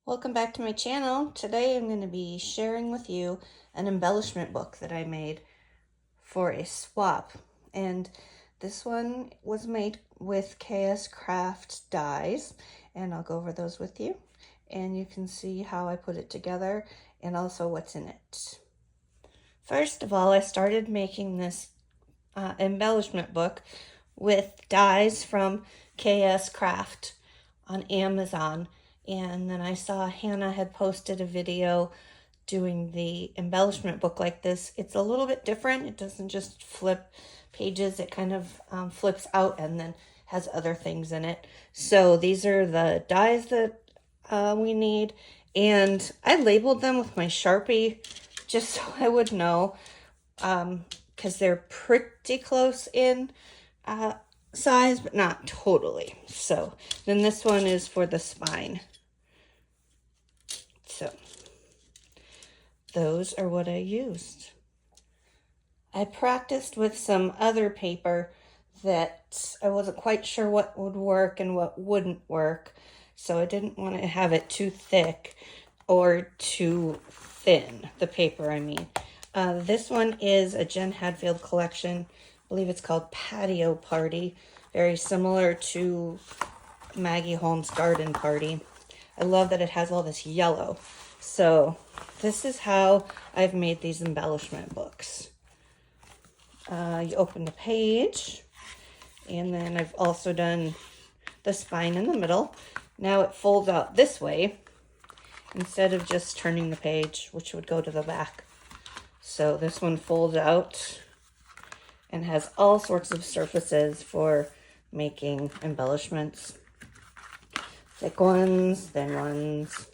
Welcome back to my channel. Today I'm going to be sharing with you an embellishment book that I made for a swap. And this one was made with KS Craft dies, and I'll go over those with you. And you can see how I put it together and also what's in it. First of all, I started making this embellishment book with dies from KS Craft on Amazon. And then I saw Hannah had posted a video doing the embellishment book like this. It's a little bit different. It doesn't just flip pages. It kind of flips out and then has other things in it. So these are the dies that we need. And I labeled them with my Sharpie just so I would know, because they're pretty close in size, but not totally. So then this one is for the spine. So those are what I used. I practiced with some other paper that I wasn't quite sure what would work and what wouldn't work. So I didn't want to have it too thick or too thin, the paper I mean. This one is a Jen Hadfield collection. I believe it's called Patio Party. Very similar to Maggie Holmes' Garden Party. I love that it has all this yellow. So this is how I've made these embellishment books. You open the page, and then I've also done the spine in the middle. Now it folds out this way instead of just turning the page, which would go to the back. So this one folds out and has all sorts of surfaces for making embellishments. Thick ones, thin ones,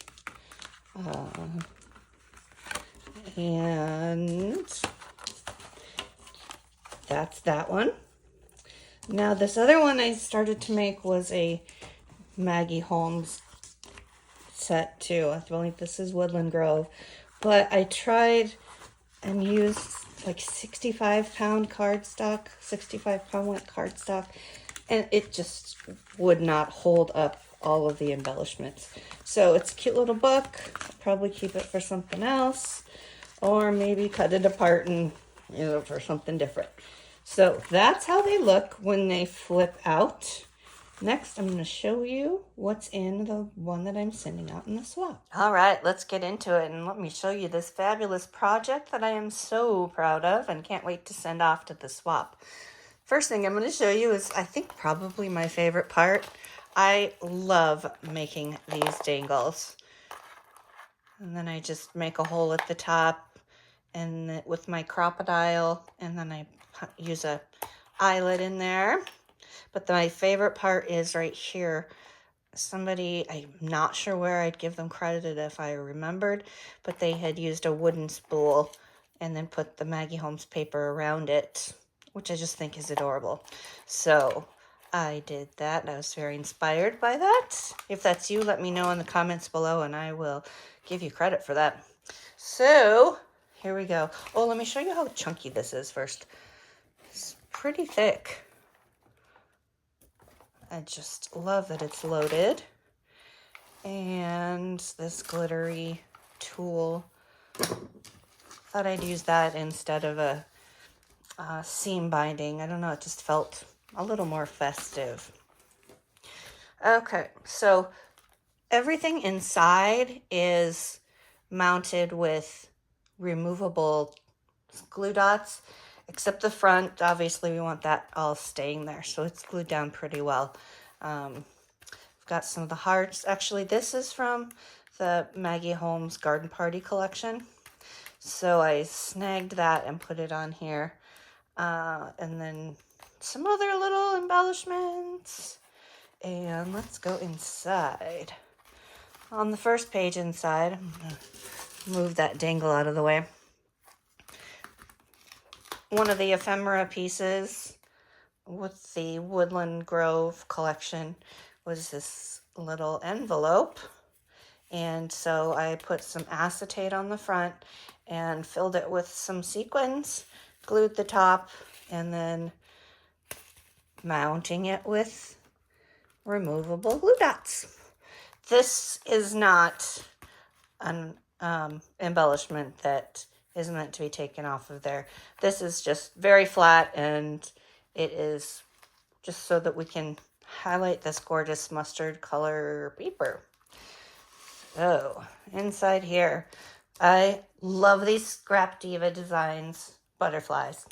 and that's that one. Now this other one I started to make was a Maggie Holmes set too. I believe this is Woodland Grove, but I tried and used like 65-pound cardstock, 65-pound wet cardstock, and it just would not hold up all of the embellishments. So it's a cute little book. I'll probably keep it for something else, or maybe cut it apart and use it for something different. So that's how they look when they flip out. Next, I'm going to show you what's in the one that I'm sending out in the swap. All right, let's get into it, and let me show you this fabulous project that I am so proud of and can't wait to send off to the swap. First thing I'm going to show you is, I think, probably my favorite part. I love making these dangles. And then I just make a hole at the top and with my crocodile, and then I use a eyelet in there. But my favorite part is right here. Somebody, I'm not sure where I'd give them credit if I remembered, but they had used a wooden spool and then put the Maggie Holmes paper around it, which I just think is adorable. So I did that, and I was very inspired by that. If that's you, let me know in the comments below, and I will give you credit for that. So here we go. Oh, let me show you how chunky this is first. It's pretty thick. I just love that it's loaded. And this glittery tool, thought I'd use that instead of a seam binding. I don't know, it just felt a little more festive. Okay, so everything inside is mounted with removable glue dots, except the front. Obviously we want that all staying there, so it's glued down pretty well. I've got some of the hearts. Actually, this is from the Maggie Holmes Garden Party collection, so I snagged that and put it on here. And then some other little embellishments. And let's go inside. On the first page inside, I'm gonna move that dangle out of the way. One of the ephemera pieces with the Woodland Grove collection was this little envelope. And so I put some acetate on the front and filled it with some sequins, glued the top, and then mounting it with removable glue dots. this is not an embellishment that is meant to be taken off of there. This is just very flat, and it is just so that we can highlight this gorgeous mustard color paper. So inside here, I love these Scrap Diva Designs butterflies.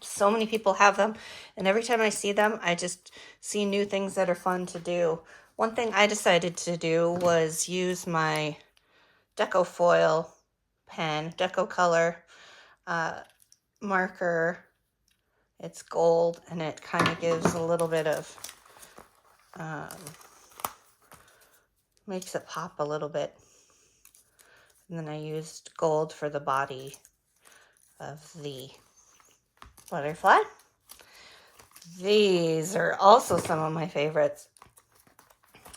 So many people have them, and every time I see them, I just see new things that are fun to do. One thing I decided to do was use my deco foil pen, deco color marker. It's gold, and it kind of gives a little bit of, makes it pop a little bit. And then I used gold for the body of the butterfly. These are also some of my favorites.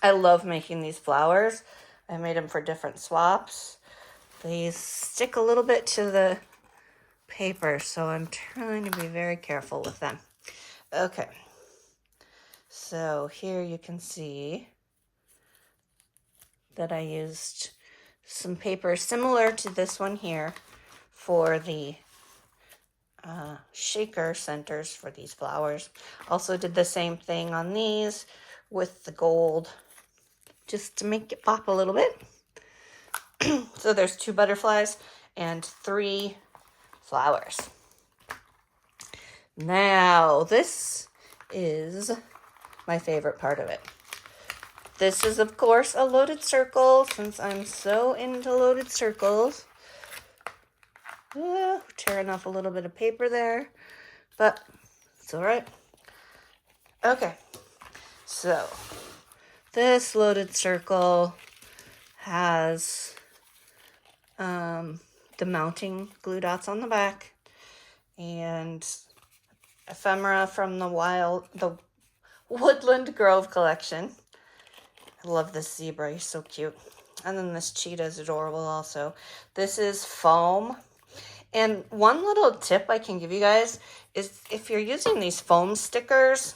I love making these flowers. I made them for different swaps. These stick a little bit to the paper, so I'm trying to be very careful with them. Okay, so here you can see that I used some paper similar to this one here for the shaker centers for these flowers. Also did the same thing on these with the gold, just to make it pop a little bit. So there's 2 butterflies and 3 flowers. Now this is my favorite part of it. This is, of course, a loaded circle, since I'm so into loaded circles. Tearing off a little bit of paper there, but it's all right. Okay, so this loaded circle has the mounting glue dots on the back, and ephemera from the Woodland Grove collection. I love this zebra, he's so cute. And then this cheetah is adorable also. This is foam. And one little tip I can give you guys is if you're using these foam stickers,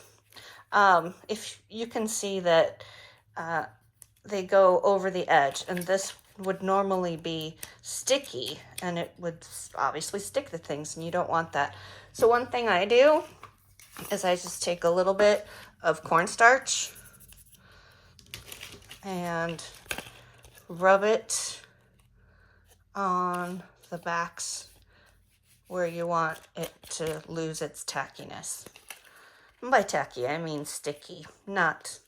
if you can see that they go over the edge, and this would normally be sticky, and it would obviously stick to things, and you don't want that. So one thing I do is I just take a little bit of cornstarch and rub it on the backs where you want it to lose its tackiness. And by tacky, I mean sticky, not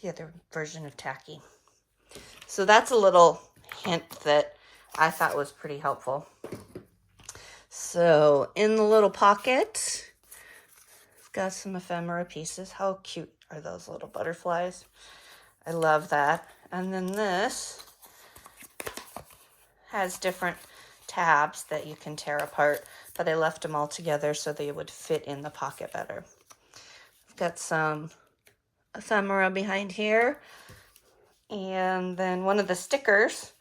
the other version of tacky. So that's a little hint that I thought was pretty helpful. So in the little pocket, I've got some ephemera pieces. How cute are those little butterflies? I love that. And then this has different tabs that you can tear apart, but I left them all together so they would fit in the pocket better. I've got some ephemera behind here, and then one of the stickers.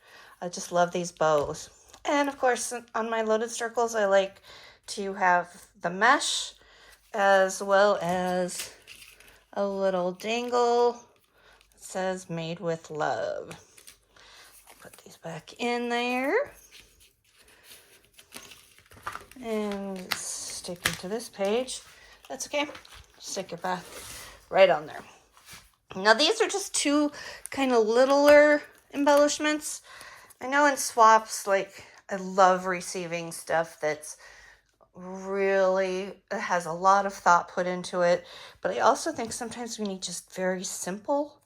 I just love these bows. And of course, on my loaded circles, I like to have the mesh as well as a little dangle that says made with love. Put these back in there. And sticking to this page. That's okay. Stick it back right on there. Now these are just 2 kind of littler embellishments. I know in swaps, like, I love receiving stuff that's really has a lot of thought put into it, but I also think sometimes we need just very simple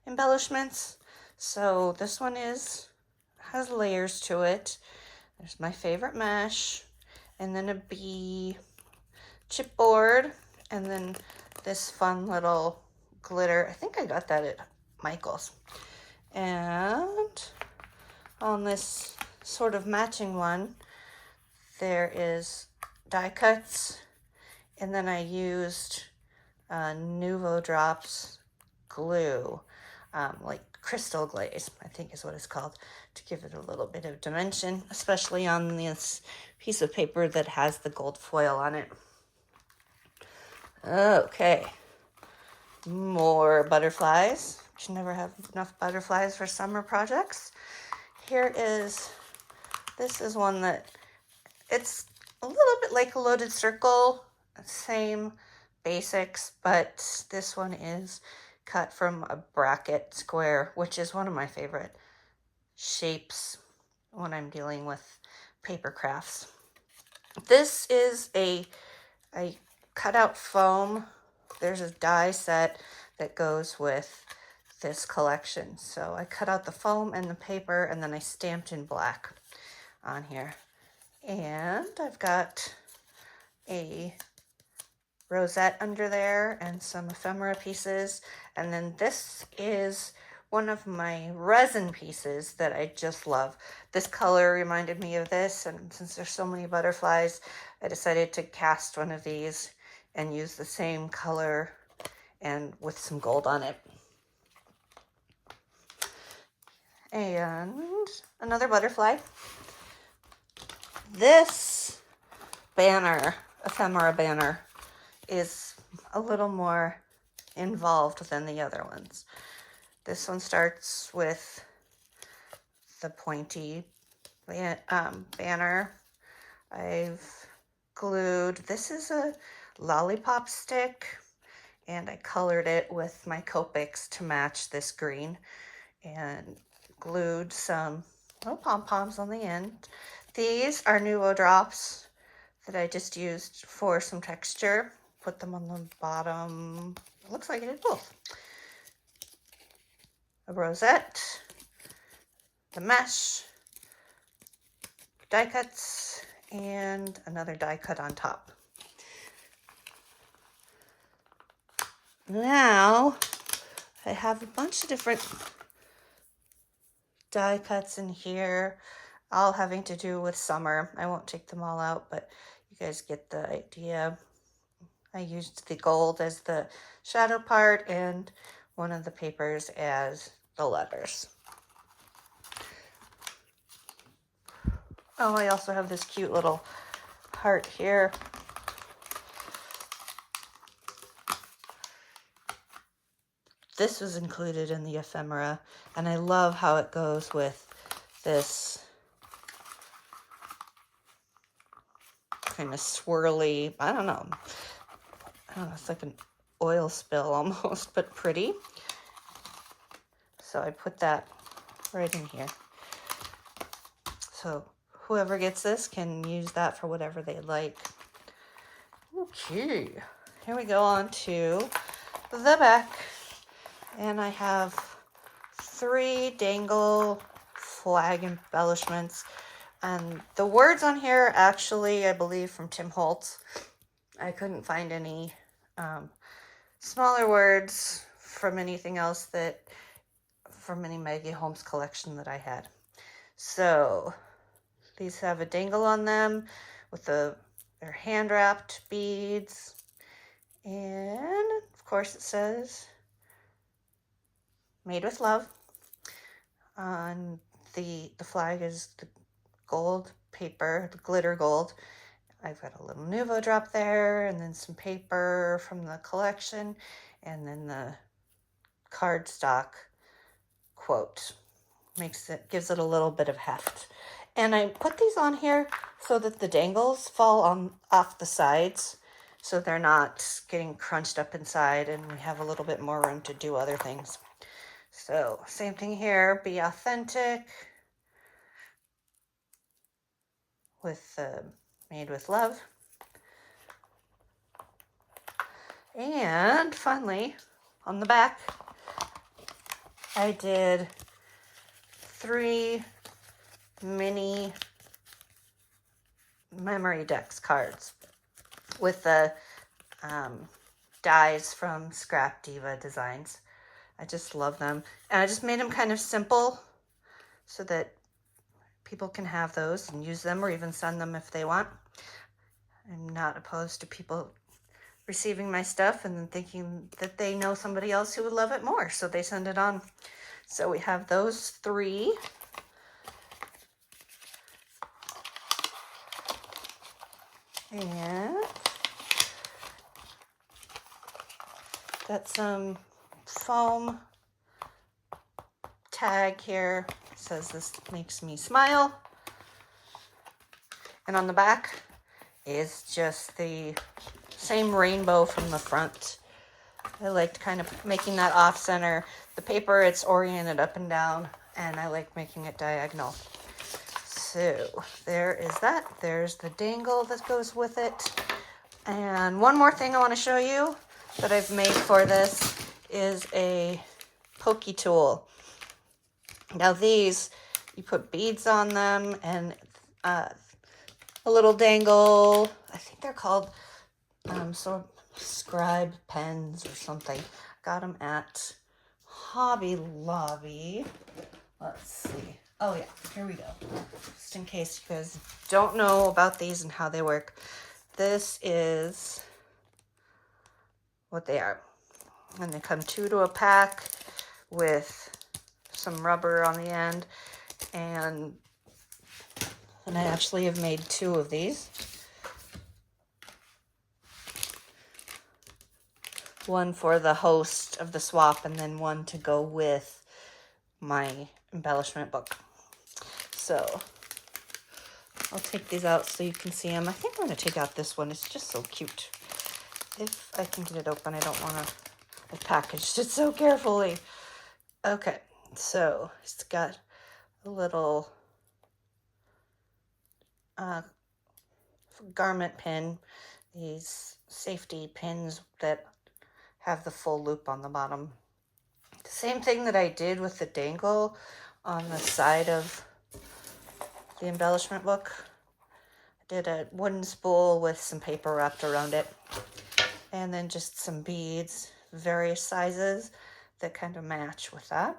embellishments. So this one has layers to it. There's my favorite mesh, and then a bee chipboard, and then this fun little glitter. I think I got that at Michael's. And on this sort of matching one, there is die cuts, and then I used Nuvo Drops glue, like crystal glaze, I think is what it's called, to give it a little bit of dimension, especially on this piece of paper that has the gold foil on it. Okay, more butterflies. You never have enough butterflies for summer projects. This is one that, it's a little bit like a loaded circle, same basics, but this one is cut from a bracket square, which is one of my favorite shapes when I'm dealing with paper crafts. This is a cutout foam. There's a die set that goes with this collection. So I cut out the foam and the paper, and then I stamped in black on here. And I've got a rosette under there and some ephemera pieces. And then this is one of my resin pieces that I just love. This color reminded me of this, and since there's so many butterflies, I decided to cast one of these and use the same color and with some gold on it. And another butterfly. This banner, ephemera banner, is a little more involved than the other ones. This one starts with the pointy banner. I've glued, this is a lollipop stick, and I colored it with my Copics to match this green, and glued some little pom-poms on the end. These are Nuvo drops that I just used for some texture. Put them on the bottom. It looks like I did both. A rosette, the mesh, die cuts, and another die cut on top. Now I have a bunch of different die cuts in here, all having to do with summer. I won't take them all out, but you guys get the idea. I used the gold as the shadow part and one of the papers as the letters. Oh, I also have this cute little heart here. This was included in the ephemera, and I love how it goes with this kind of swirly, I don't know, it's like an oil spill almost, but pretty. So I put that right in here. So whoever gets this can use that for whatever they like. Okay, here we go on to the back. And I have 3 dangle flag embellishments. And the words on here are actually, I believe, from Tim Holtz. I couldn't find any smaller words from anything else from any Maggie Holmes collection that I had. So these have a dangle on them with their hand wrapped beads. And of course it says made with love. On the flag is the gold paper, the glitter gold. I've got a little Nuvo drop there, and then some paper from the collection, and then the cardstock quote. Gives it a little bit of heft. And I put these on here so that the dangles fall off the sides, so they're not getting crunched up inside, and we have a little bit more room to do other things. So same thing here, be authentic with made with love. And finally, on the back, I did 3 mini memory decks cards with the dies from Scrap Diva Designs. I just love them. And I just made them kind of simple so that people can have those and use them, or even send them if they want. I'm not opposed to people receiving my stuff and then thinking that they know somebody else who would love it more, so they send it on. So we have those 3. And got some foam tag here. It says this makes me smile. And on the back is just the same rainbow from the front. I liked kind of making that off center. The paper, it's oriented up and down, and I like making it diagonal. So there is that. There's the dangle that goes with it. And one more thing I want to show you that I've made for this is a Pokey tool. Now these, you put beads on them and a little dangle. I think they're called scribe pens or something. Got them at Hobby Lobby. Let's see. Oh yeah, here we go. Just in case you guys don't know about these and how they work. This is what they are. And they come 2 to a pack with some rubber on the end. And I actually have made 2 of these. One for the host of the swap and then one to go with my embellishment book. So I'll take these out so you can see them. I think I'm going to take out this one. It's just so cute. If I can get it open, I don't want to. I packaged it so carefully. Okay, so it's got a little garment pin. These safety pins that have the full loop on the bottom. The same thing that I did with the dangle on the side of the embellishment book. I did a wooden spool with some paper wrapped around it. And then just some beads, various sizes that kind of match with that.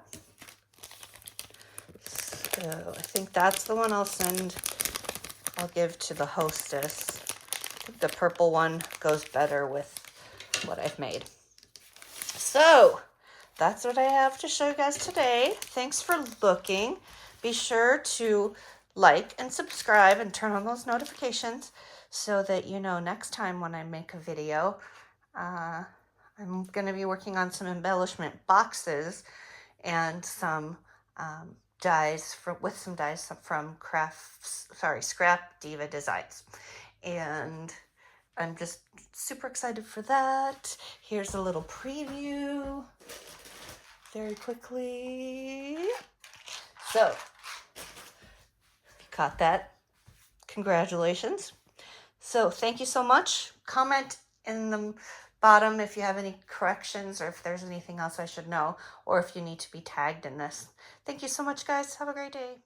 So I think that's the one I'll give to the hostess. I think the purple one goes better with what I've made. So that's what I have to show you guys today. Thanks for looking. Be sure to like and subscribe and turn on those notifications so that you know next time when I make a video. I'm going to be working on some embellishment boxes and some dies from Scrap Diva Designs. And I'm just super excited for that. Here's a little preview very quickly. So, if you caught that, congratulations. So thank you so much. Comment in the bottom if you have any corrections or if there's anything else I should know or if you need to be tagged in this. Thank you so much, guys. Have a great day.